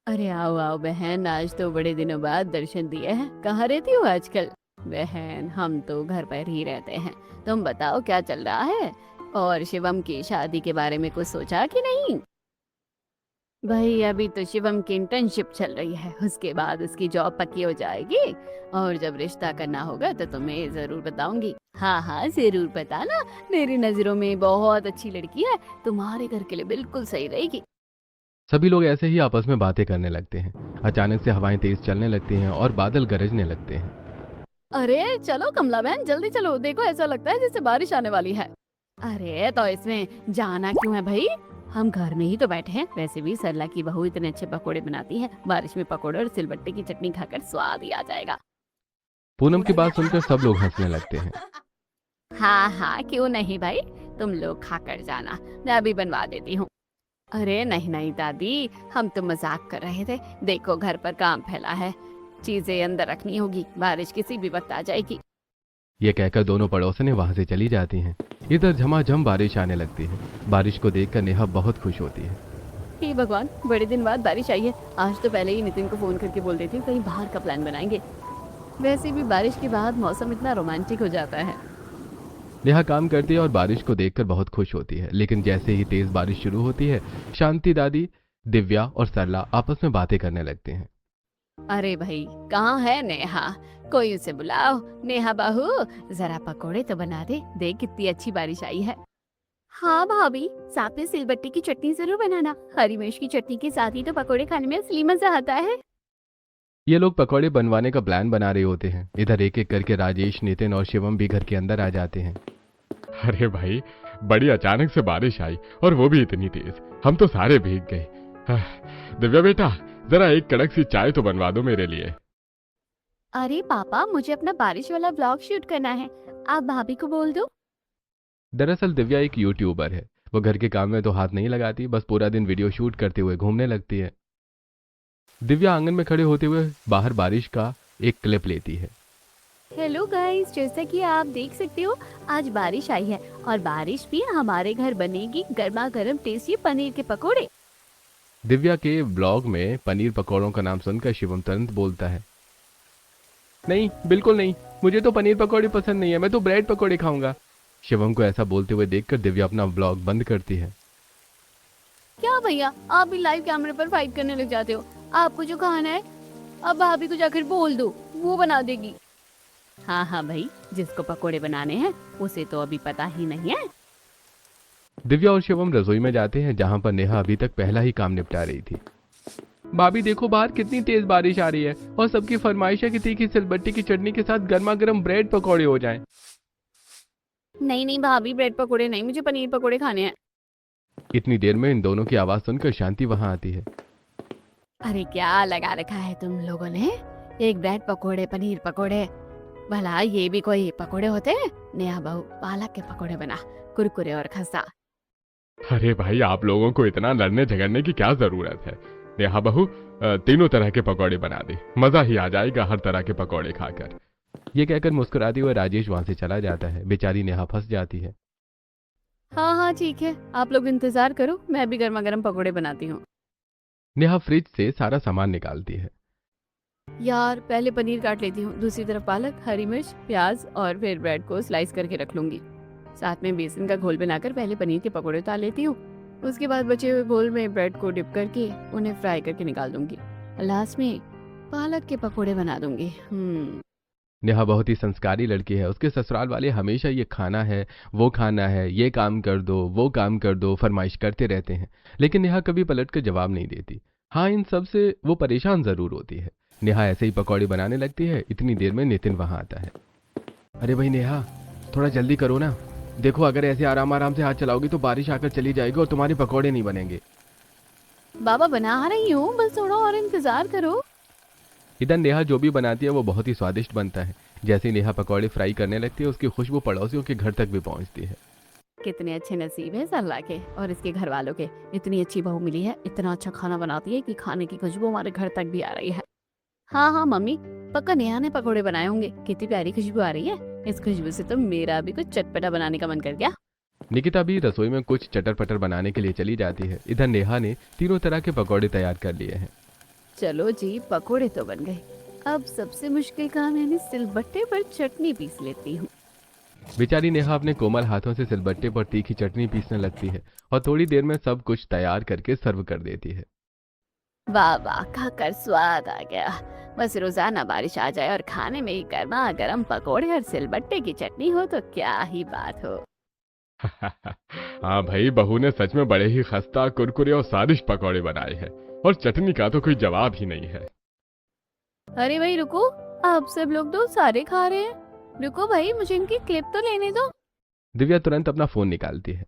अरे आओ आओ बहन, आज तो बड़े दिनों बाद दर्शन दिए हैं। कहाँ रहती हो आजकल? बहन, हम तो घर पर ही रहते हैं। तुम बताओ क्या चल रहा है? और शिवम की शादी के बारे में कुछ सोचा कि नहीं? भाई अभी तो शिवम की इंटर्नशिप चल रही है, उसके बाद उसकी जॉब पक्की हो जाएगी। और जब रिश्ता करना होगा तो तुम्हें जरूर बताऊंगी। हाँ हाँ जरूर बताना। मेरी नजरों में बहुत अच्छी लड़की है, तुम्हारे घर के लिए बिल्कुल सही रहेगी। सभी लोग ऐसे ही आपस में बातें करने लगते हैं। अचानक से हवाएं तेज चलने लगती हैं और बादल गरजने लगते हैं। अरे चलो कमला बहन, जल्दी चलो, देखो ऐसा लगता है जैसे बारिश आने वाली है। अरे तो इसमें जाना क्यों है भाई? हम घर में ही तो बैठे हैं। वैसे भी सरला की बहू इतने अच्छे पकोड़े बनाती है, बारिश में पकोड़े और सिलबट्टे की चटनी खाकर स्वाद ही आ जाएगा। पूनम की बात सुनकर सब लोग हंसने लगते हैं। हाँ हाँ क्यों नहीं भाई, तुम लोग खाकर जाना, मैं अभी बनवा देती हूँ। अरे नहीं नहीं दादी, हम तो मजाक कर रहे थे। देखो घर पर काम फैला है, चीजें अंदर रखनी होगी, बारिश किसी भी वक्त आ जाएगी। ये कहकर दोनों पड़ोसनें वहां से चली जाती हैं। इधर झमाझम बारिश आने लगती है। बारिश को देखकर नेहा बहुत खुश होती है। हे भगवान, बड़े दिन बाद बारिश आई है। आज तो पहले ही नितिन को फोन करके बोल देती हूँ, कहीं बाहर का प्लान बनाएंगे। वैसे भी बारिश के बाद मौसम इतना रोमांटिक हो जाता है। नेहा काम करती है और बारिश को देखकर बहुत खुश होती है, लेकिन जैसे ही तेज बारिश शुरू होती है, शांति दादी, दिव्या और सरला आपस में बातें करने लगते हैं। अरे भाई, कहाँ है नेहा? कोई उसे बुलाओ। नेहा बहू, जरा पकोड़े तो बना दे, देख कितनी अच्छी बारिश आई है। हाँ भाभी, साथ में सिलबट्टी की चटनी जरूर बनाना। हरी मिर्च की चटनी के साथ ही तो पकोड़े खाने में असली मजा आता है। ये लोग पकौड़े बनवाने का प्लान बना रहे होते हैं। इधर एक एक करके राजेश, नितिन और शिवम भी घर के अंदर आ जाते हैं। अरे भाई, बड़ी अचानक से बारिश आई और वो भी इतनी तेज, हम तो सारे भीग गए। दिव्या बेटा, जरा एक कड़क सी चाय तो बनवा दो मेरे लिए। अरे पापा, मुझे अपना बारिश वाला ब्लॉग शूट करना है, आप भाभी को बोल दो। दरअसल दिव्या एक यूट्यूबर है। वो घर के काम में तो हाथ नहीं लगाती, बस पूरा दिन वीडियो शूट करते हुए घूमने लगती है। दिव्या आंगन में खड़े होते हुए बाहर बारिश का एक क्लिप लेती है। हेलो गाइस, जैसा कि आप देख सकते हो, आज बारिश आई है और बारिश भी हमारे घर बनेगी गर्मा गर्म टेस्टी पनीर के पकोड़े। दिव्या के ब्लॉग में पनीर पकौड़ों का नाम सुनकर शिवम तुरंत बोलता है, नहीं बिल्कुल नहीं, मुझे तो पनीर पकौड़े पसंद नहीं है, मैं तो ब्रेड पकौड़े खाऊंगा। शिवम को ऐसा बोलते हुए देखकर दिव्या अपना ब्लॉग बंद करती है। क्या भैया, आप भी लाइव कैमरे पर फाइट करने लग जाते हो? आपको जो खाना है अब भाभी को जाकर बोल दो, वो बना देगी। हाँ हाँ भाई, जिसको पकोड़े बनाने हैं उसे तो अभी पता ही नहीं है। दिव्या और शिवम रसोई में जाते हैं, जहां पर नेहा अभी तक पहला ही काम निपटा रही थी। भाभी देखो, बाहर कितनी तेज बारिश आ रही है और सबकी फरमाइश है कि तीखी सिलबट्टी की चटनी के साथ गर्मा गर्म ब्रेड पकौड़े हो जाएं। नहीं नहीं भाभी, ब्रेड पकोड़े नहीं, मुझे पनीर पकोड़े खाने हैं। इतनी देर में इन दोनों की आवाज सुनकर शांति वहां आती है। अरे क्या लगा रखा है तुम लोगों ने? एक ब्रेड पकोड़े, पनीर पकोड़े, भला ये भी कोई पकोड़े होते हैं? नेहा बहू, पालक के पकोड़े बना, कुरकुरे और खस्ता। अरे भाई, आप लोगों को इतना लड़ने झगड़ने की क्या जरूरत है। नेहा बहू, तीनों तरह के पकौड़े बना दे, मजा ही आ जाएगा हर तरह के पकौड़े खाकर। ये कहकर मुस्कुराते हुए राजेश वहां से चला जाता है। बेचारी नेहा फंस जाती है। हाँ हाँ ठीक है, आप लोग इंतजार करो, मैं भी गर्मा गर्म पकोड़े बनाती हूँ। नेहा फ्रिज से सारा सामान निकालती है। यार पहले पनीर काट लेती हूँ, दूसरी तरफ पालक, हरी मिर्च, प्याज और फिर ब्रेड को स्लाइस करके रख लूंगी। साथ में बेसन का घोल बनाकर पहले पनीर के पकोड़े उतार लेती हूँ। उसके बाद बचे हुए घोल में ब्रेड को डिप करके उन्हें फ्राई करके निकाल दूंगी। लास्ट में पालक के पकोड़े बना दूंगी। नेहा बहुत ही संस्कारी लड़की है। उसके ससुराल वाले हमेशा ये खाना है, वो खाना है, ये काम कर दो, वो काम कर दो, फरमाइश करते रहते हैं। लेकिन नेहा कभी पलट कर जवाब नहीं देती। हाँ, इन सब से वो परेशान जरूर होती है। नेहा ऐसे ही पकौड़े बनाने लगती है। इतनी देर में नितिन वहां आता है। अरे भाई नेहा, थोड़ा जल्दी करो ना। देखो, अगर ऐसे आराम आराम से हाथ चलाओगी तो बारिश आकर चली जाएगी और तुम्हारे पकौड़े नहीं बनेंगे। बाबा बना रही हूँ, बस थोड़ा और इंतजार करो। इधर नेहा जो भी बनाती है वो बहुत ही स्वादिष्ट बनता है। जैसे ही नेहा पकौड़े फ्राई करने लगती है, उसकी खुशबू पड़ोसियों के घर तक भी पहुंचती है। कितने अच्छे नसीब है सरला के और इसके घर वालों के, इतनी अच्छी बहू मिली है, इतना अच्छा खाना बनाती है कि खाने की खुशबू हमारे घर तक भी आ रही है। हाँ हाँ मम्मी, पक्का नेहा ने पकोड़े बनाए होंगे, कितनी प्यारी खुशबू आ रही है। इस खुशबू से तो मेरा भी कुछ चटपटा बनाने का मन कर गया। निकिता भी रसोई में कुछ चटर पटर बनाने के लिए चली जाती है। इधर नेहा ने तीनों तरह के पकौड़े तैयार कर लिए हैं। चलो जी, पकोड़े तो बन गए। अब सबसे मुश्किल काम यानी सिलबट्टे पर चटनी पीस लेती हूँ। बेचारी नेहा अपने कोमल हाथों से सिलबट्टे पर तीखी चटनी पीसने लगती है और थोड़ी देर में सब कुछ तैयार करके सर्व कर देती है। वाह वाह, खाकर स्वाद आ गया। बस रोजाना बारिश आ जाए और खाने में ही गर्मा गर्म पकोड़े और सिलबट्टे की चटनी हो तो क्या ही बात हो। हाँ भाई, बहू ने सच में बड़े ही खस्ता, कुरकुरे और स्वादिष्ट पकौड़े बनाए हैं। और चटनी का तो कोई जवाब ही नहीं है। अरे भाई रुको, आप सब लोग तो सारे खा रहे हैं। रुको भाई, मुझे इनकी क्लिप तो लेने दो। दिव्या तुरंत अपना फोन निकालती है।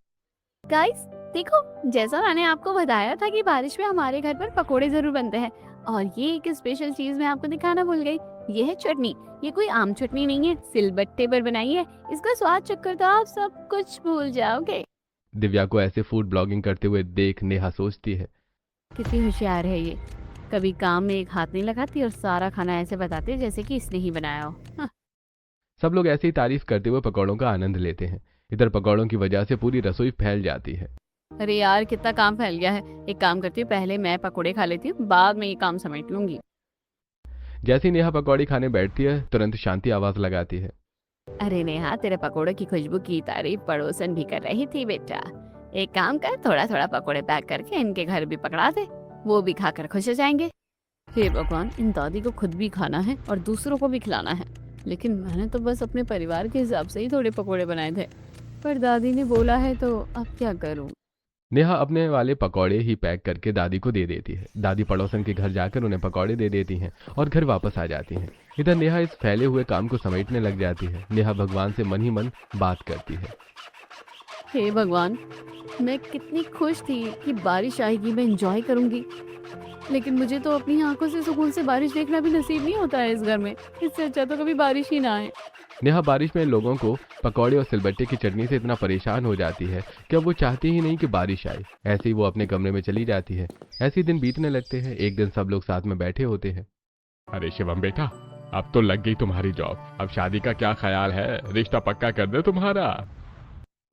गाइस देखो, जैसा मैंने आपको बताया था कि बारिश में हमारे घर पर पकोड़े जरूर बनते हैं, और ये एक स्पेशल चीज मैं आपको दिखाना भूल गई। ये है चटनी। ये कोई आम चटनी नहीं है, सिलबट्टे पर बनाई है। इसका स्वाद चखकर तो आप सब कुछ भूल जाओगे। दिव्या को ऐसे फूड ब्लॉगिंग करते हुए देख नेहा सोचती है, कितनी होशियार है ये। कभी काम में एक हाथ नहीं लगाती और सारा खाना ऐसे बताती है जैसे कि इसने ही बनाया हो। हाँ। सब लोग ऐसे ही तारीफ करते हुए पकौड़ों का आनंद लेते हैं। इधर पकौड़ों की वजह से पूरी रसोई फैल जाती है। अरे यार, कितना काम फैल गया है। एक काम करती हूँ, पहले मैं पकोड़े खा लेती हूँ, बाद में ये काम समेट लूंगी। जैसे ही नेहा पकौड़ी खाने बैठती है तुरंत शांति आवाज लगाती है। अरे नेहा, तेरे पकोड़े की खुशबू की तारीफ पड़ोसन भी कर रही थी बेटा। एक काम कर, थोड़ा थोड़ा पकोड़े पैक करके इनके घर भी पकड़ा दे, वो भी खाकर खुश हो जाएंगे। हे भगवान, इन दादी को खुद भी खाना है और दूसरों को भी खिलाना है। लेकिन मैंने तो बस अपने परिवार के हिसाब से ही थोड़े पकोड़े बनाए थे, पर दादी ने बोला है तो अब क्या करूं। नेहा अपने वाले पकौड़े ही पैक करके दादी को दे देती है। दादी पड़ोसन के घर जाकर उन्हें पकौड़े दे देती हैं और घर वापस आ जाती हैं। इधर नेहा इस फैले हुए काम को समेटने लग जाती है। नेहा भगवान से मन ही मन बात करती है। हे भगवान, मैं कितनी खुश थी कि बारिश आएगी, मैं एंजॉय करूंगी। लेकिन मुझे तो अपनी आंखों से सुकून से बारिश देखना भी नसीब नहीं होता है इस घर में। इससे अच्छा तो कभी बारिश ही ना आए। नेहा बारिश में लोगों को पकौड़े और सिलबट्टे की चटनी से इतना परेशान हो जाती है कि अब वो चाहती ही नहीं कि बारिश आए। ऐसे ही वो अपने कमरे में चली जाती है। ऐसे ही दिन बीतने लगते हैं। एक दिन सब लोग साथ में बैठे होते हैं। अरे शिवम बेटा, अब तो लग गई तुम्हारी जॉब। अब शादी का क्या ख्याल है? रिश्ता पक्का कर दे तुम्हारा।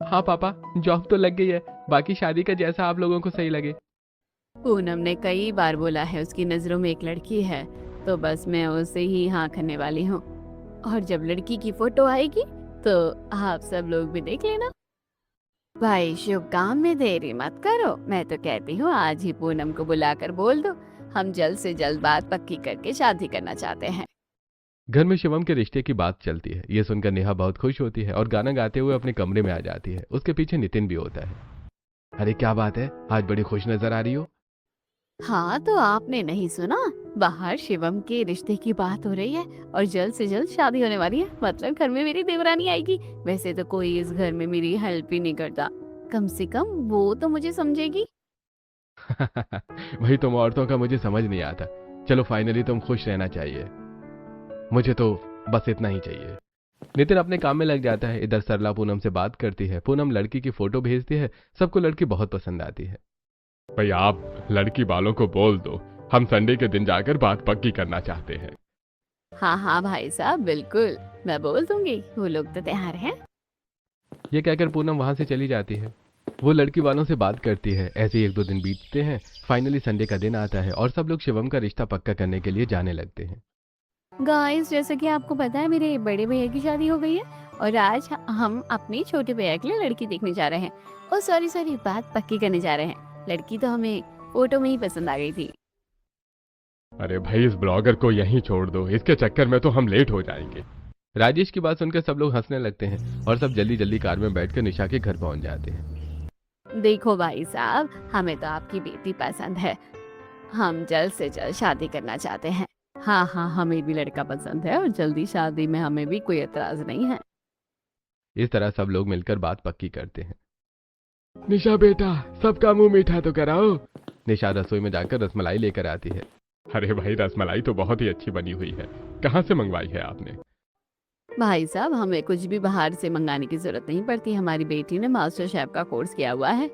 हाँ पापा, जॉब तो लग गई है, बाकी शादी का जैसा आप लोगों को सही लगे। पूनम ने कई बार बोला है उसकी नजरों में एक लड़की है, तो बस मैं उसे ही हाँ करने वाली हूँ। और जब लड़की की फोटो आएगी तो आप सब लोग भी देख लेना। भाई शुभ काम में देरी मत करो। मैं तो कहती हूँ आज ही पूनम को बुलाकर बोल दो, हम जल्द से जल्द बात पक्की करके शादी करना चाहते हैं। घर में शिवम के रिश्ते की बात चलती है। ये सुनकर नेहा बहुत खुश होती है और गाना गाते हुए अपने कमरे में आ जाती है। उसके पीछे नितिन भी होता है। अरे क्या बात है, आज बड़ी खुश नजर आ रही हो। हाँ, तो आपने नहीं सुना? बाहर शिवम के रिश्ते की बात हो रही है और जल्द से जल्द शादी होने वाली है। मतलब घर में मेरी देवरानी आएगी। वैसे तो कोई इस घर में मेरी हेल्प ही नहीं करता, कम से कम वो तो मुझे समझेगी। वही तुम औरतों का मुझे समझ नहीं आता। चलो फाइनली तुम खुश रहना चाहिए। मुझे तो बस इतना ही चाहिए। नितिन अपने काम में लग जाता है। इधर सरला पूनम से बात करती है। पूनम लड़की की फोटो भेजती है। सबको लड़की बहुत पसंद आती है। भाई आप लड़की वालों को बोल दो, हम संडे के दिन जाकर बात पक्की करना चाहते हैं। हाँ हाँ भाई साहब, बिल्कुल मैं बोल दूंगी, वो लोग तो तैयार हैं। ये कहकर पूनम वहां से चली जाती है। वो लड़की वालों से बात करती है। ऐसे ही एक दो दिन बीतते हैं। फाइनली संडे का दिन आता है और सब लोग शिवम का रिश्ता पक्का करने के लिए जाने लगते हैं। गाइस, जैसे कि आपको पता है मेरे बड़े भैया की शादी हो गई है और आज हम अपने छोटे भैया के लिए लड़की देखने जा रहे हैं। और सॉरी बात पक्की करने जा रहे हैं। लड़की तो हमें फोटो में ही पसंद आ गई थी। अरे भाई, इस ब्लॉगर को यहीं छोड़ दो, इसके चक्कर में तो हम लेट हो जाएंगे। राजेश की बात सुनकर सब लोग हंसने लगते हैं और सब जल्दी जल्दी कार में बैठकर निशा के घर पहुंच जाते हैं। देखो भाई साहब, हमें तो आपकी बेटी पसंद है। हम जल्द से जल्द शादी करना चाहते हैं। हाँ हाँ, हमें भी लड़का पसंद है और जल्दी शादी में हमें भी कोई एतराज नहीं है। इस तरह सब लोग मिलकर बात पक्की करते हैं। निशा बेटा, सबका मुंह मीठा तो कराओ। निशा रसोई में जाकर रसमलाई लेकर आती है। अरे भाई, रसमलाई तो बहुत ही अच्छी बनी हुई है। कहाँ से मंगवाई है आपने? भाई साहब, हमें कुछ भी बाहर से मंगाने की जरूरत नहीं पड़ती। हमारी बेटी ने मास्टर शेफ का कोर्स किया हुआ है।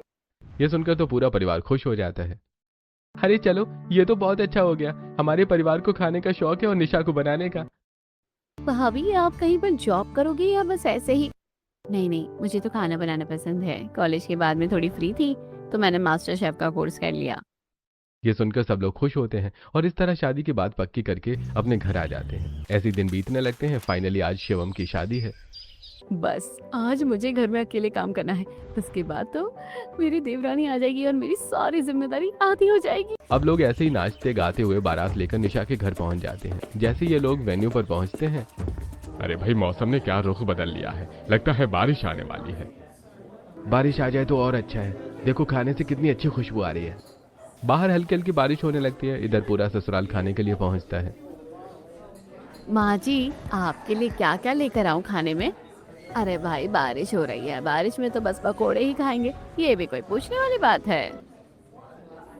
ये सुनकर तो पूरा परिवार खुश हो जाता है। अरे चलो, ये तो बहुत अच्छा हो गया। हमारे परिवार को खाने का शौक है और निशा को बनाने का। भाभी, आप कहीं पर जॉब करोगी या बस ऐसे ही? नहीं, मुझे तो खाना बनाना पसंद है। कॉलेज के बाद में थोड़ी फ्री थी तो मैंने मास्टर शेफ का कोर्स कर लिया। ये सुनकर सब लोग खुश होते हैं और इस तरह शादी की बात पक्की करके अपने घर आ जाते हैं। ऐसे दिन बीतने लगते हैं। फाइनली आज शिवम की शादी है। बस आज मुझे घर में अकेले काम करना है, उसके बाद तो मेरी देवरानी आ जाएगी और मेरी सारी जिम्मेदारी आधी हो जाएगी। अब लोग ऐसे ही नाचते गाते हुए बारात लेकर निशा के घर पहुंच जाते हैं। जैसे ये लोग वेन्यू पर पहुंचते हैं, अरे भाई, मौसम ने क्या रुख बदल लिया है, लगता है बारिश आने वाली है। बारिश आ जाए तो और अच्छा है। देखो खाने से कितनी अच्छी खुशबू आ रही है। बाहर हल्की हल्की बारिश होने लगती है। इधर पूरा ससुराल खाने के लिए पहुंचता है। माँ जी, आपके लिए क्या क्या लेकर आऊं खाने में? अरे भाई, बारिश हो रही है, बारिश में तो बस पकोड़े ही खाएंगे, ये भी कोई पूछने वाली बात है?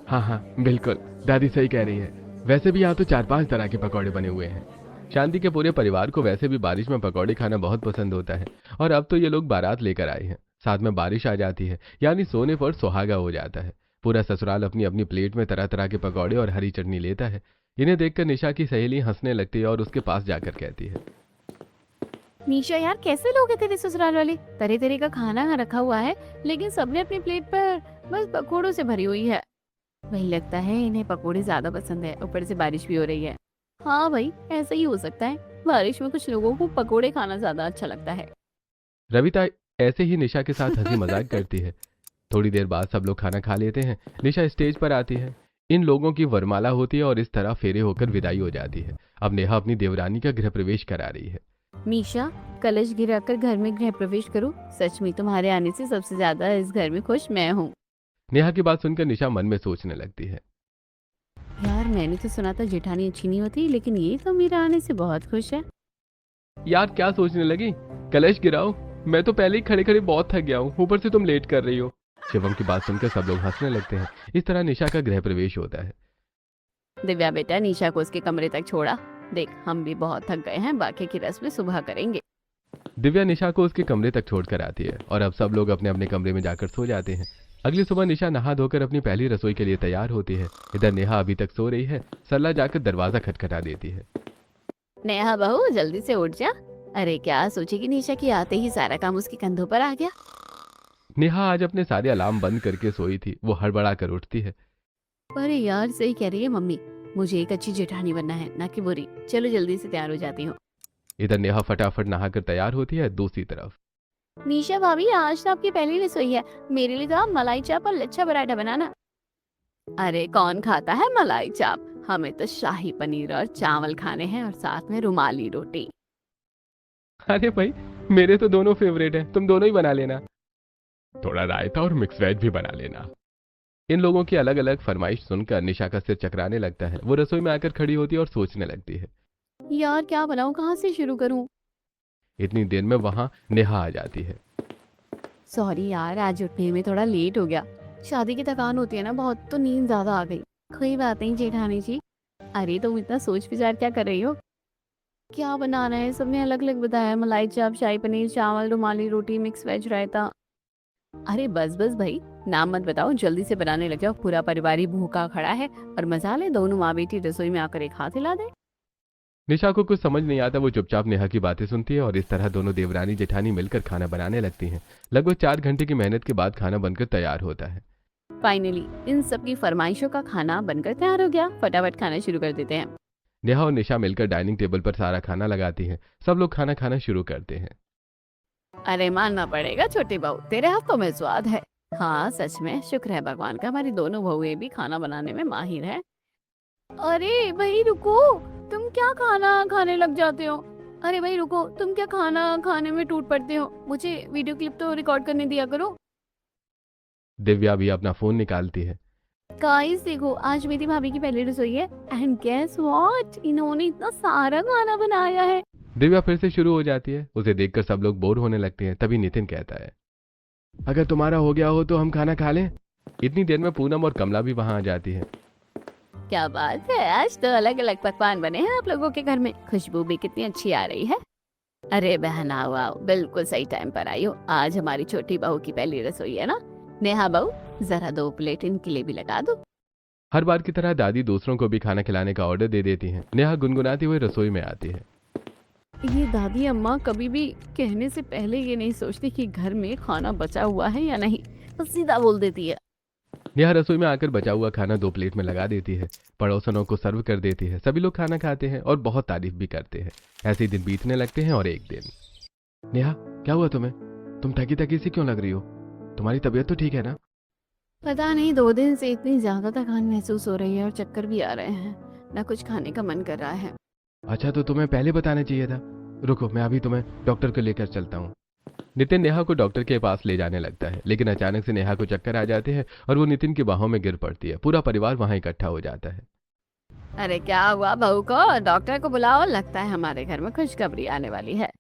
हाँ हाँ बिल्कुल, दादी सही कह रही है। वैसे भी यहाँ तो 4-5 तरह के पकौड़े बने हुए हैं। शांति के पूरे परिवार को वैसे भी बारिश में पकौड़े खाना बहुत पसंद होता है और अब तो ये लोग बारात लेकर आए हैं। साथ में बारिश आ जाती है, यानी सोने पर सुहागा हो जाता है। पूरा ससुराल अपनी अपनी प्लेट में तरह तरह के पकौड़े और हरी चटनी लेता है। इन्हें देखकर निशा की सहेली हंसने लगती है और उसके पास जाकर कहती है, निशा यार, कैसे लोग हैं तेरे ससुराल वाले? तरह तरह का खाना रखा हुआ है, लेकिन सबने अपनी प्लेट पर बस पकोड़ों से भरी हुई है। वही लगता है इन्हें पकोड़े ज्यादा पसंद है, ऊपर से बारिश भी हो रही है। हाँ भाई, ऐसा ही हो सकता है, बारिश में कुछ लोगों को पकोड़े खाना ज्यादा अच्छा लगता है। रविता ऐसे ही निशा के साथ हंसी मजाक करती है। थोड़ी देर बाद सब लोग खाना खा लेते हैं। निशा स्टेज पर आती है। इन लोगों की वरमाला होती है और इस तरह फेरे होकर विदाई हो जाती है। अब नेहा अपनी देवरानी का गृह प्रवेश करा रही है। मीशा, कलश गिराकर घर में गृह प्रवेश करो। सच में तुम्हारे आने से सबसे ज्यादा इस घर में खुश मैं हूँ। नेहा की बात सुनकर निशा मन में सोचने लगती है, यार, मैंने तो सुना था जेठानी अच्छी नहीं होती, लेकिन ये तो मेरे आने से बहुत खुश है। यार क्या सोचने लगी? कलश गिराओ? मैं तो पहले ही खड़े खड़े बहुत थक गया हूँ, ऊपर से तुम लेट कर रही हो। शिवम की बात सुनकर सब लोग हंसने लगते हैं। इस तरह निशा का गृह प्रवेश होता है। दिव्या बेटा, निशा को उसके कमरे तक छोड़ा। देख, हम भी बहुत थक गए हैं, बाकी की रस्में सुबह करेंगे। दिव्या निशा को उसके कमरे तक छोड़कर आती है और अब सब लोग अपने अपने कमरे में जाकर सो जाते हैं। अगली सुबह निशा नहा धोकर अपनी पहली रसोई के लिए तैयार होती है। इधर नेहा अभी तक सो रही है। सरला जाकर दरवाजा खटखटा देती है। नेहा बहू, जल्दी से उठ जा। अरे क्या सोचेगी निशा की आते ही सारा काम उसके कंधों पर आ गया। नेहा आज अपने सारे अलार्म बंद करके सोई थी। वो हड़बड़ा कर उठती है। अरे यार, सही कह रही है मम्मी, मुझे एक अच्छी जेठानी बनना है, ना कि बुरी। चलो जल्दी से तैयार हो जाती हूँ। इधर नेहा फटाफट नहाकर तैयार होती है। दूसरी तरफ निशा भाभी, आज तो आपकी पहली रसोई है, मेरे लिए तो आप मलाई चाप और लच्छा पराठा बनाना। अरे कौन खाता है मलाई चाप? हमें तो शाही पनीर और चावल खाने हैं और साथ में रुमाली रोटी। अरे भाई, मेरे तो दोनों फेवरेट है, तुम दोनों ही बना लेना। थोड़ा रायता और मिक्स वेज भी बना लेना। इन लोगों की अलग अलग फरमाइश सुनकर निशा का सिर चकराने लगता है। वो रसोई में आकर खड़ी होती है और सोचने लगती है। यार क्या बनाऊं, कहाँ से शुरू करूं? इतनी देर में वहां नेहा आ जाती है। सॉरी यार, आज उठने में थोड़ा लेट हो गया। शादी की थकान होती है ना बहुत, तो नींद ज्यादा आ गई। कोई बात नहीं जेठानी जी। अरे तुम इतना सोच विचार क्या कर रही हो? क्या बनाना है? सबने अलग अलग बताया, मलाई चाप, शाही पनीर, चावल, रुमाली रोटी, मिक्स वेज, रायता। अरे बस बस भाई, नाम मत बताओ, जल्दी से बनाने लग जाओ। पूरा परिवार ही भूखा खड़ा है और मजा ले दोनों माँ बेटी रसोई में आकर एक हाथ हिला दे। निशा को कुछ समझ नहीं आता। वो चुपचाप नेहा की बातें सुनती है और इस तरह दोनों देवरानी जेठानी मिलकर खाना बनाने लगती हैं। लगभग 4 घंटे की मेहनत के बाद खाना बनकर तैयार होता है। फाइनली इन सब की फरमाइशों का खाना बनकर तैयार हो गया। फटाफट खाना शुरू कर देते हैं। नेहा और निशा मिलकर डाइनिंग टेबल पर सारा खाना लगाती हैं। सब लोग खाना खाना शुरू करते हैं। अरे मानना पड़ेगा छोटी बहू, तेरे हाथों में स्वाद है। हाँ सच में, शुक्र है भगवान का, हमारी दोनों बहुएं भी खाना बनाने में माहिर है। अरे भाई रुको, तुम क्या खाना खाने लग जाते हो? अरे भाई रुको, तुम क्या खाना खाने में टूट पड़ते हो? मुझे वीडियो क्लिप तो रिकॉर्ड करने दिया करो। दिव्या भी अपना फोन निकालती है। गाइस देखो, आज मेरी भाभी की पहली रसोई है एंड गेस व्हाट, इन्होंने इतना सारा खाना बनाया है। दिव्या फिर से शुरू हो जाती है। उसे देखकर सब लोग बोर होने लगते हैं। तभी नितिन कहता है, अगर तुम्हारा हो गया हो तो हम खाना खा लें। इतनी देर में पूनम और कमला भी वहां आ जाती है। क्या बात है, आज तो अलग अलग पकवान बने हैं आप लोगों के घर में। खुशबू भी कितनी अच्छी आ रही है। अरे बहन आओ आओ, बिल्कुल सही टाइम पर आई हो। आज हमारी छोटी बहू की पहली रसोई है ना। नेहा बहू, जरा 2 प्लेट इनके लिए भी लगा दो। हर बार की तरह दादी दूसरों को भी खाना खिलाने का ऑर्डर दे देती हैं। नेहा गुनगुनाती हुई रसोई में आती है। ये दादी अम्मा कभी भी कहने से पहले ये नहीं सोचती कि घर में खाना बचा हुआ है या नहीं, तो सीधा बोल देती है। नेहा रसोई में आकर बचा हुआ खाना 2 प्लेट में लगा देती है, पड़ोसनों को सर्व कर देती है। सभी लोग खाना खाते हैं और बहुत तारीफ भी करते हैं। ऐसे ही दिन बीतने लगते हैं और एक दिन, नेहा क्या हुआ तुम्हें? तुम थकी थकी सी क्यों लग रही हो? तुम्हारी तबीयत तो ठीक है ना? पता नहीं 2 दिन से इतनी ज्यादा थकान महसूस हो रही है और चक्कर भी आ रहे हैं, ना कुछ खाने का मन कर रहा है। अच्छा तो तुम्हें पहले बताना चाहिए था। रुको मैं अभी तुम्हें डॉक्टर को लेकर चलता हूँ। नितिन नेहा को डॉक्टर के पास ले जाने लगता है, लेकिन अचानक से नेहा को चक्कर आ जाते हैं और वो नितिन की बाहों में गिर पड़ती है। पूरा परिवार वहां इकट्ठा हो जाता है। अरे क्या हुआ बहू को? डॉक्टर को बुलाओ, लगता है हमारे घर में खुशखबरी आने वाली है।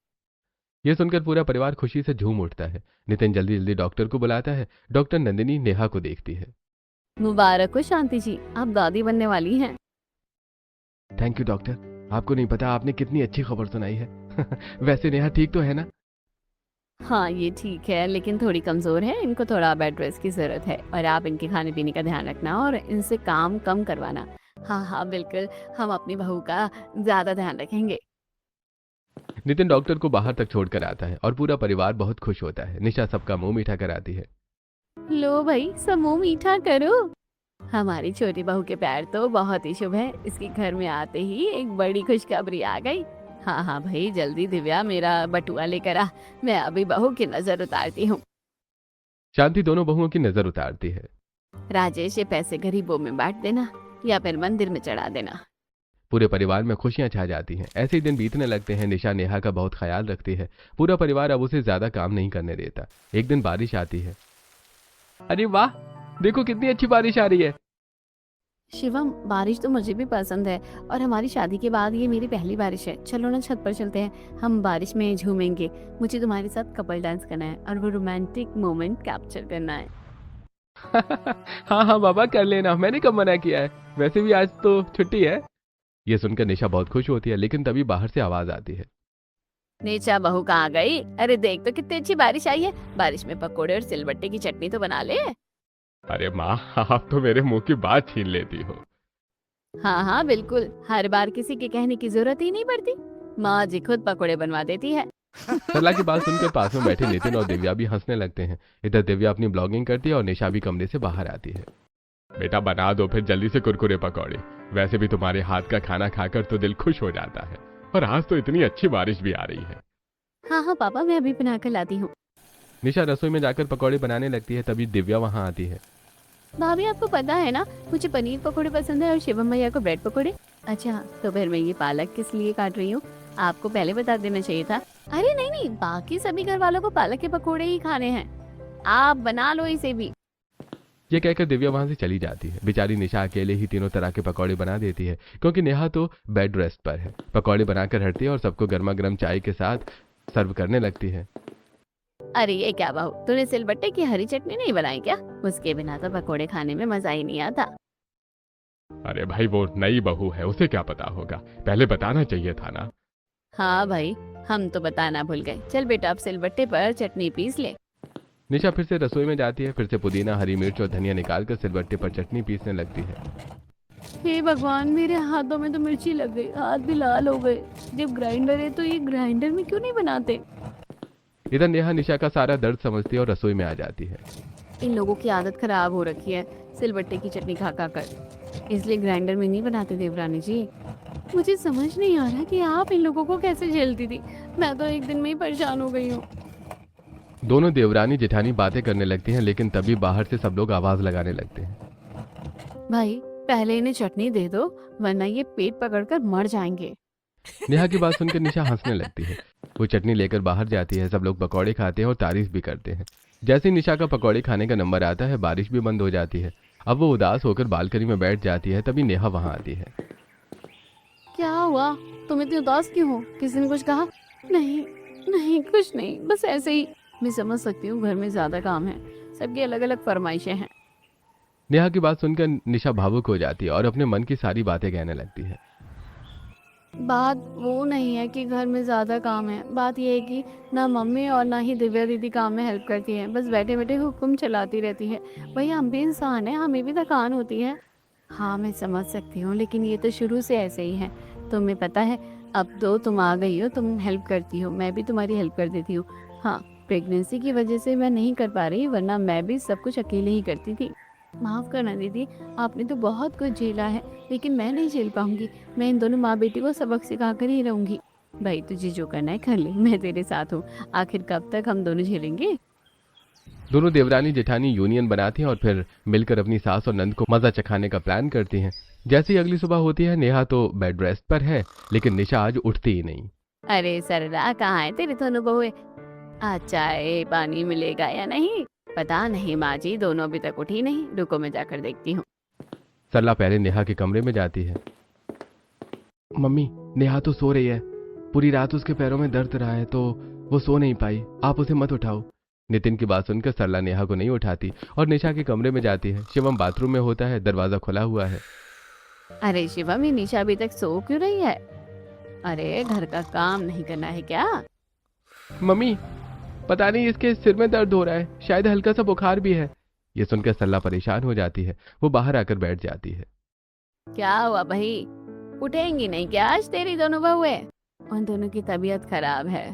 ये सुनकर पूरा परिवार खुशी से झूम उठता है। नितिन जल्दी जल्दी डॉक्टर को बुलाता है। डॉक्टर नंदिनी नेहा को देखती है। मुबारक हो शांति जी, आप दादी बनने वाली हैं। थैंक यू डॉक्टर, आपको नहीं पता आपने कितनी अच्छी खबर सुनाई है। वैसे नेहा ठीक तो है ना? हाँ ये ठीक है, लेकिन थोड़ी कमजोर है, इनको थोड़ा बेड रेस्ट की जरूरत है और आप इनके खाने पीने का ध्यान रखना और इनसे काम कम करवाना। हाँ हाँ बिल्कुल, हम अपनी बहू का ज्यादा ध्यान रखेंगे। नितिन डॉक्टर को बाहर तक छोड़कर आता है और पूरा परिवार बहुत खुश होता है। निशा सबका मुंह मीठा कराती है। लो भाई, सब मुंह मीठा करो। हमारी छोटी बहू के पैर तो बहुत ही शुभ है, इसके घर में आते ही एक बड़ी खुशखबरी आ गई। हाँ हाँ भाई, जल्दी दिव्या मेरा बटुआ लेकर आ, मैं अभी बहू की नजर उतारती हूँ। शांति दोनों बहुओं की नजर उतारती है। राजेश, ये पैसे गरीबों में बांट देना या फिर मंदिर में चढ़ा देना। पूरे परिवार में खुशियां छा जाती हैं। ऐसे ही दिन बीतने लगते हैं। निशा नेहा का बहुत ख्याल रखती है। पूरा परिवार अब उसे ज्यादा काम नहीं करने देता। एक दिन बारिश आती है। अरे वाह, देखो कितनी अच्छी बारिश आ रही है। शिवम, बारिश तो मुझे भी पसंद है और हमारी शादी के बाद ये मेरी पहली बारिश है। चलो ना छत पर चलते हैं, हम बारिश में झूमेंगे। मुझे तुम्हारे साथ कपल डांस करना है और वो रोमांटिक मोमेंट कैप्चर करना है। हाँ हाँ बाबा कर लेना, मैंने कब मना किया है। वैसे भी आज तो छुट्टी है। ये सुनकर निशा बहुत खुश होती है, लेकिन तभी बाहर से आवाज आती है। नीचा बहू कहाँ गई? अरे देख तो कितनी अच्छी बारिश आई है, बारिश में पकोड़े और सिलबट्टे की चटनी तो बना ले। अरे माँ, आप तो मेरे मुंह की बात छीन लेती हो। हाँ हाँ बिल्कुल, हर बार किसी के कहने की जरूरत ही नहीं पड़ती, माँ जी खुद पकोड़े बनवा देती है। सरला की बात सुनकर पास में बैठे नितिन और दिव्या भी हंसने लगते हैं। इधर दिव्या अपनी ब्लॉगिंग करती है और निशा भी कमरे से बाहर आती है। बेटा बना दो फिर जल्दी से कुरकुरे पकौड़े। वैसे भी तुम्हारे हाथ का खाना खाकर तो दिल खुश हो जाता है, और आज तो इतनी अच्छी बारिश भी आ रही है। हाँ हाँ पापा, मैं अभी बना कर लाती हूँ। निशा रसोई में जाकर पकौड़े बनाने लगती है। तभी दिव्या वहां आती है। भाभी आपको पता है ना, मुझे पनीर पकोड़े पसंद है और शिवम भैया को ब्रेड पकोड़े। अच्छा तो फिर मैं ये पालक किस लिए काट रही हूँ, आपको पहले बता देना चाहिए था। अरे नहीं नहीं, बाकी सभी घर वालों को पालक के पकोड़े ही खाने हैं, आप बना लो इसे भी। ये कहकर दिव्या वहां से चली जाती है। बेचारी निशा अकेले ही तीनों तरह के पकौड़े बना देती है, क्योंकि नेहा तो बेड रेस्ट पर है। पकौड़े बनाकर हटती है और सबको गर्मा गर्म चाय के साथ सर्व करने लगती है। अरे ये क्या बहू, तूने सिलबट्टे की हरी चटनी नहीं बनाई क्या? उसके बिना तो पकोड़े खाने में मजा ही नहीं आता। अरे भाई वो नई बहू है, उसे क्या पता होगा, पहले बताना चाहिए था ना। हाँ भाई, हम तो बताना भूल गए। चल बेटा अब सिलबट्टे पर चटनी पीस ले। निशा फिर से रसोई में जाती है। फिर से पुदीना, हरी मिर्च और धनिया निकालकर सिलबट्टे पर चटनी पीसने लगती है। हे भगवान, मेरे हाथों में तो मिर्ची लग गई, हाथ भी लाल हो गए। जब ग्राइंडर है तो ये ग्राइंडर में क्यों नहीं बनाते? इधर नेहा निशा का सारा दर्द समझती है और रसोई में आ जाती है। इन लोगों की आदत खराब हो रखी है सिलबट्टे की चटनी खा खा कर, इसलिए ग्राइंडर में नहीं बनाते देवरानी जी। मुझे समझ नहीं आ रहा कि आप इन लोगों को कैसे झेलती थी, मैं तो एक दिन में ही परेशान हो गई हूँ। दोनों देवरानी जेठानी बातें करने लगती हैं, लेकिन तभी बाहर से सब लोग आवाज लगाने लगते हैं। भाई पहले इन्हें चटनी दे दो, वरना ये पेट पकड़कर मर जाएंगे। नेहा की बात सुनकर निशा हंसने लगती है। वो चटनी लेकर बाहर जाती है। सब लोग पकौड़े खाते हैं और तारीफ भी करते हैं। जैसे ही निशा का पकौड़े खाने का नंबर आता है, बारिश भी बंद हो जाती है। अब वो उदास होकर बालकनी में बैठ जाती है। तभी नेहा वहां आती है। क्या हुआ, तुम इतनी उदास क्यों हो? किसी ने कुछ कहा? नहीं नहीं कुछ नहीं, बस ऐसे ही। मैं समझ सकती हूँ, घर में ज्यादा काम है, सबकी अलग अलग फरमाइशें हैं। नेहा की बात सुनकर निशा भावुक हो जाती है और अपने मन की सारी बातें कहने लगती है। बात वो नहीं है कि घर में ज्यादा काम है, बात यह है कि ना मम्मी और ना ही दिव्या दीदी काम में हेल्प करती है, बस बैठे बैठे हुक्म चलाती रहती है। भैया हम भी इंसान हैं, हमें भी थकान होती है। हाँ मैं समझ सकती हूँ, लेकिन ये तो शुरू से ऐसे ही है। तुम्हें पता है, अब तो तुम आ गई हो, तुम हेल्प करती हो, मैं भी तुम्हारी हेल्प कर देती हूँ। हाँ प्रेगनेंसी की वजह से मैं नहीं कर पा रही, वरना मैं भी सब कुछ अकेले ही करती थी। माफ करना दीदी, आपने तो बहुत कुछ झेला है, लेकिन मैं नहीं झेल पाऊंगी। मैं इन दोनों माँ बेटी को सबक सिखा कर ही रहूंगी। भाई तुझे जो करना है कर ले, मैं तेरे साथ हूँ। आखिर कब तक हम दोनों झेलेंगे। दोनों देवरानी जेठानी यूनियन बनाती हैं और फिर मिलकर अपनी सास और नंद को मजा चखाने का प्लान करती हैं। जैसे ही अगली सुबह होती है, नेहा तो बेड रेस्ट पर है, लेकिन निशा आज उठती ही नहीं। अरे सरला, कहाँ है तेरे दोनों बहुए? आज चाय पानी मिलेगा या नहीं? पता नहीं माँ जी, दोनों अभी तक उठी नहीं। रुको मैं जाकर देखती हूँ। सरला पहले नेहा के कमरे में जाती है। मम्मी, नेहा तो सो रही है। पूरी रात उसके पैरों में दर्द रहा है तो वो सो नहीं पाई। आप उसे मत उठाओ। नितिन की बात सुनकर सरला नेहा को नहीं उठाती और निशा के कमरे में जाती है। शिवम बाथरूम में होता है, दरवाजा खुला हुआ है। अरे शिवम, ये निशा अभी तक सो क्यों रही है? अरे घर का काम नहीं करना है क्या? मम्मी, पता नहीं इसके सिर में दर्द हो रहा है, शायद हल्का सा बुखार भी है। ये सुनकर सरला परेशान हो जाती है। वो बाहर आकर बैठ जाती है। क्या हुआ भाई, उठेंगी नहीं क्या आज तेरी दोनों बहुए? उन दोनों की तबीयत खराब है।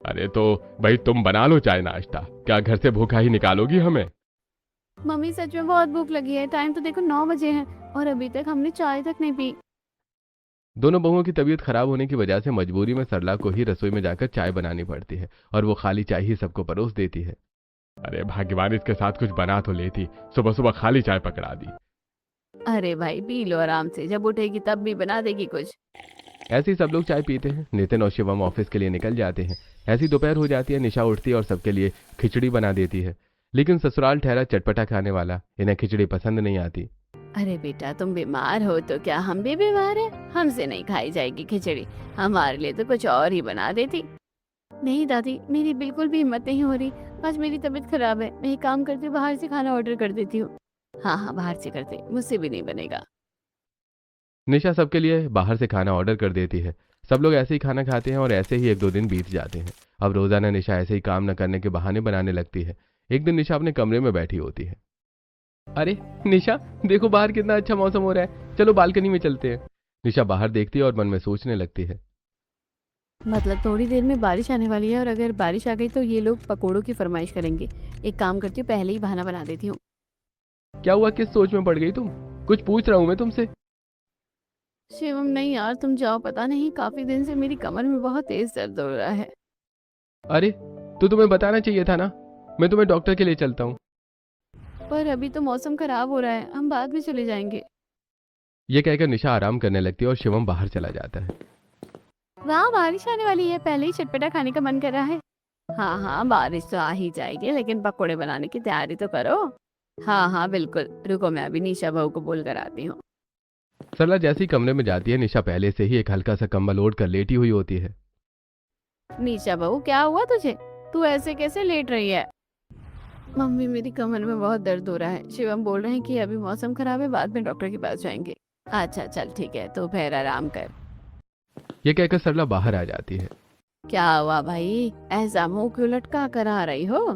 अरे तो भाई तुम बना लो चाय नाश्ता, क्या घर से भूखा ही निकालोगी हमें? मम्मी सच में बहुत भूख लगी है। टाइम तो देखो 9 बजे है और अभी तक हमने चाय तक नहीं पी। दोनों बहुओं की तबीयत खराब होने की वजह से मजबूरी में सरला को ही रसोई में जाकर चाय बनानी पड़ती है और वो खाली चाय ही सबको परोस देती है। अरे भाग्यवान इसके साथ कुछ बना तो लेती, सुबह सुबह खाली चाय पकड़ा दी। अरे भाई पी लो आराम से, जब उठेगी तब भी बना देगी कुछ। ऐसे ही सब लोग चाय पीते हैं। नितिन और शिवम ऑफिस के लिए निकल जाते हैं। ऐसी दोपहर हो जाती है। निशा उठती है और सबके लिए खिचड़ी बना देती है, लेकिन ससुराल ठहरा चटपटा खाने वाला, इन्हें खिचड़ी पसंद नहीं आती। अरे बेटा, तुम बीमार हो तो क्या हम भी बीमार हैं? हमसे नहीं खाई जाएगी खिचड़ी, हमारे लिए तो कुछ और ही बना देती। नहीं दादी, मेरी बिल्कुल भी हिम्मत नहीं हो रही। आज मेरी तबीयत खराब है। मैं एक काम करती हूँ, बाहर से खाना ऑर्डर कर देती हूँ। हाँ हाँ, बाहर से करते, मुझसे भी नहीं बनेगा। निशा सबके लिए बाहर से खाना ऑर्डर कर देती है। सब लोग ऐसे ही खाना खाते हैं और ऐसे ही 1-2 दिन बीत जाते हैं। अब रोजाना निशा ऐसे ही काम न करने के बहाने बनाने लगती है। एक दिन निशा अपने कमरे में बैठी होती है। अरे निशा, देखो बाहर कितना अच्छा मौसम हो रहा है, चलो बालकनी में चलते हैं। निशा बाहर देखती है और मन में सोचने लगती है। मतलब थोड़ी देर में बारिश आने वाली है और अगर बारिश आ गई तो ये लोग पकोड़ों की फरमाइश करेंगे। एक काम करती हूँ, पहले ही बहाना बना देती हूँ। क्या हुआ, किस सोच में पड़ गई तुम? कुछ पूछ रहा हूं मैं तुमसे। शिवम नहीं यार, तुम जाओ। पता नहीं काफी दिन से मेरी कमर में बहुत तेज दर्द हो रहा है। अरे तो तुम्हें बताना चाहिए था ना, मैं तुम्हें डॉक्टर के लिए चलता हूँ। पर अभी तो मौसम खराब हो रहा है, हम बाद में चले जाएंगे। ये कहकर निशा आराम करने लगती है और शिवम बाहर चला जाता है। वाह, बारिश आने वाली है, पहले ही चटपटा खाने का मन कर रहा है। हाँ हाँ, बारिश तो आ ही जाएगी, लेकिन पकोड़े बनाने की तैयारी तो करो। हाँ हाँ बिल्कुल, रुको मैं अभी निशा बहू को बोल कर आती हूँ। सरला जैसे ही कमरे में जाती है, निशा पहले से ही एक हल्का सा कंबल ओढ़ कर लेटी हुई होती है। निशा बहू, क्या हुआ तुझे? तू ऐसे कैसे लेट रही है? मम्मी, मेरी कमर में बहुत दर्द हो रहा है। शिवम बोल रहे हैं कि अभी मौसम खराब है, बाद में डॉक्टर के पास जाएंगे। अच्छा चल ठीक है, तो फिर आराम कर। ये कहकर सरला बाहर आ जाती है। क्या हुआ भाई, ऐसा मुंह क्यों लटका कर आ रही हो?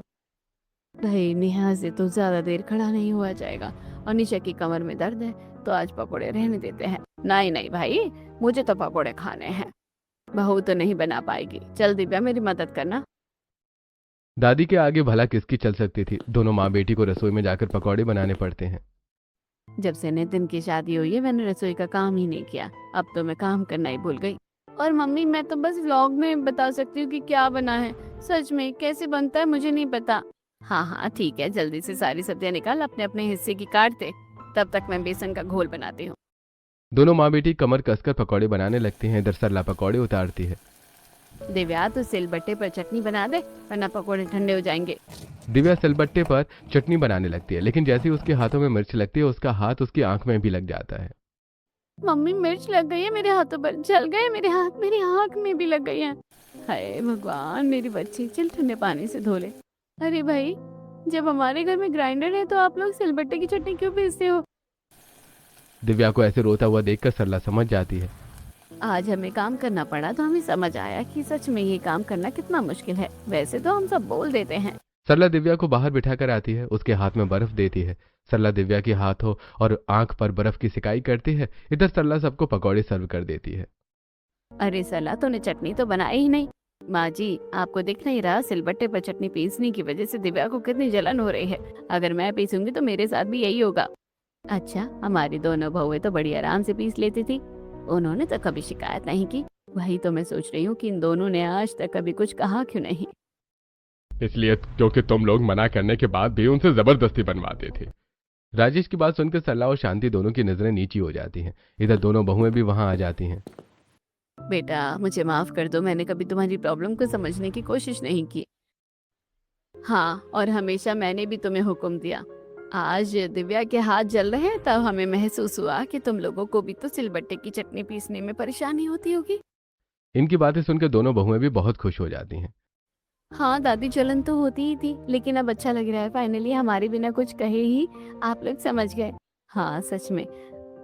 भाई नेहा से तो ज्यादा देर खड़ा नहीं हुआ जाएगा और निशा की कमर में दर्द है, तो आज पकोड़े रहने देते हैं। नहीं नहीं भाई, मुझे तो पकोड़े खाने हैं। बहू तो नहीं बना पाएगी। चल दिव्या, मेरी मदद करना। दादी के आगे भला किसकी चल सकती थी। दोनों माँ बेटी को रसोई में जाकर पकौड़े बनाने पड़ते हैं। जब से नितिन की शादी हुई है, मैंने रसोई का काम ही नहीं किया। अब तो मैं काम करना ही भूल गई। और मम्मी, मैं तो बस व्लॉग में बता सकती हूँ कि क्या बना है। सच में कैसे बनता है मुझे नहीं पता। हाँ हाँ ठीक है, जल्दी से सारी सब्जियां निकाल, अपने अपने हिस्से की काट दे। तब तक मैं बेसन का घोल बनाती हूँ। दोनों माँ बेटी कमर कसकर पकौड़े बनाने लगती हैं। इधर सरला पकौड़े उतारती है। दिव्या, तो सिलबट्टे पर चटनी बना दे, वरना पकोड़े ठंडे हो जाएंगे। दिव्या सिलबट्टे पर चटनी बनाने लगती है, लेकिन जैसे ही उसके हाथों में मिर्च लगती है, उसका हाथ उसकी आंख में भी लग जाता है। मम्मी, मिर्च लग गई है मेरे हाथों पर, जल गए मेरे हाथ, मेरी आंख में भी लग गई है। हाय भगवान, मेरी बच्ची, चल ठंडे पानी से धो ले। अरे भाई, जब हमारे घर में ग्राइंडर है तो आप लोग सिलबट्टे की चटनी क्यों पीसते हो? दिव्या को ऐसे रोता हुआ देखकर सरला समझ जाती है। आज हमें काम करना पड़ा तो हमें समझ आया कि सच में ये काम करना कितना मुश्किल है। वैसे तो हम सब बोल देते हैं। सरला दिव्या को बाहर बिठाकर आती है, उसके हाथ में बर्फ देती है। सरला दिव्या के हाथों और आंख पर बर्फ की सिकाई करती है। इधर सरला सबको पकौड़े सर्व कर देती है। अरे सला, तूने चटनी तो बनाई ही नहीं। माँ जी, आपको दिख नहीं रहा सिलबट्टे पर चटनी पीसने की वजह से दिव्या को कितनी जलन हो रही है। अगर मैं पीसूंगी तो मेरे साथ भी यही होगा। अच्छा, हमारी दोनों बहुएं तो बड़ी आराम से पीस लेती थी, उन्होंने तो कभी शिकायत नहीं की। वही तो मैं सोच रही हूँ कि इन दोनों ने आज तक कभी कुछ कहा क्यों नहीं। इसलिए क्योंकि तुम लोग मना करने के बाद भी उनसे जबरदस्ती बनवाते थे। राजेश की बात सुनकर सरला और शांति दोनों की नजरें नीची हो जाती हैं। इधर दोनों बहुएं भी वहां आ जाती हैं। बेटा मुझे माफ कर दो, मैंने कभी तुम्हारी प्रॉब्लम को समझने की कोशिश नहीं की। हाँ, और हमेशा मैंने भी तुम्हें हुक्म दिया। आज दिव्या के हाथ जल रहे हैं तब हमें महसूस हुआ कि तुम लोगों को भी तो सिलबट्टे की चटनी पीसने में परेशानी होती होगी। इनकी बातें सुनकर दोनों बहुएं भी बहुत खुश हो जाती हैं। हाँ दादी, जलन तो होती ही थी, लेकिन अब अच्छा लग रहा है। फाइनली हमारे बिना कुछ कहे ही आप लोग समझ गए। हाँ सच में,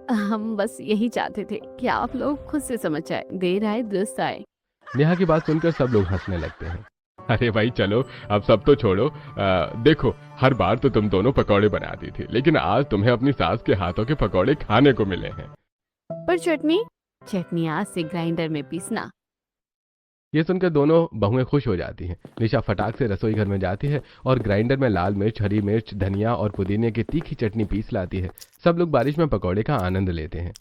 हम बस यही चाहते थे कि आप लोग खुद से समझ जाए। देर आए दुरुस्त आए। नेहा की बात सुनकर सब लोग हंसने लगते हैं। अरे भाई चलो, अब सब तो छोड़ो। देखो, हर बार तो तुम दोनों पकौड़े बनाती थी, लेकिन आज तुम्हें अपनी सास के हाथों के पकौड़े खाने को मिले हैं। पर चटनी चटनी आज से ग्राइंडर में पीसना। ये सुनकर दोनों बहुएं खुश हो जाती हैं। निशा फटाक से रसोई घर में जाती है और ग्राइंडर में लाल मिर्च, हरी मिर्च, धनिया और पुदीने की तीखी चटनी पीस लाती है। सब लोग बारिश में पकौड़े का आनंद लेते हैं।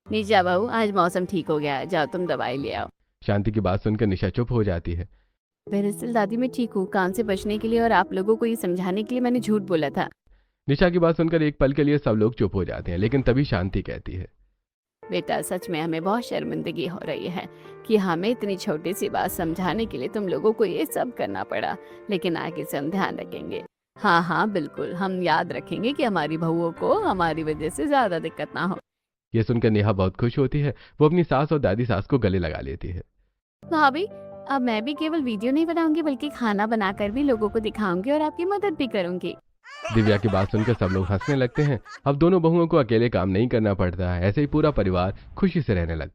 निशा बहू, आज मौसम ठीक हो गया है, जाओ तुम दवाई ले आओ। शांति की बात सुनकर निशा चुप हो जाती है। दरअसल दादी मैं ठीक हूँ, काम से बचने के लिए और आप लोगों को ये समझाने के लिए मैंने झूठ बोला था। निशा की बात सुनकर एक पल के लिए सब लोग चुप हो जाते हैं, लेकिन तभी शांति कहती है, बेटा सच में हमें बहुत शर्मिंदगी हो रही है कि हमें इतनी छोटी सी बात समझाने के लिए तुम लोगों को ये सब करना पड़ा, लेकिन आगे से हम ध्यान रखेंगे। हाँ हाँ बिल्कुल, हम याद रखेंगे कि हमारी बहुओं को हमारी वजह से ज्यादा दिक्कत ना हो। ये सुनकर नेहा बहुत खुश होती है। वो अपनी सास और दादी सास को गले लगा लेती है। भाभी, अब मैं भी केवल वीडियो नहीं बनाऊंगी बल्कि खाना बनाकर भी लोगों को दिखाऊंगी और आपकी मदद भी करूंगी। दिव्या की बात सुनकर सब लोग हंसने लगते हैं। अब दोनों बहुओं को अकेले काम नहीं करना पड़ता है। ऐसे ही पूरा परिवार खुशी से रहने लगता है।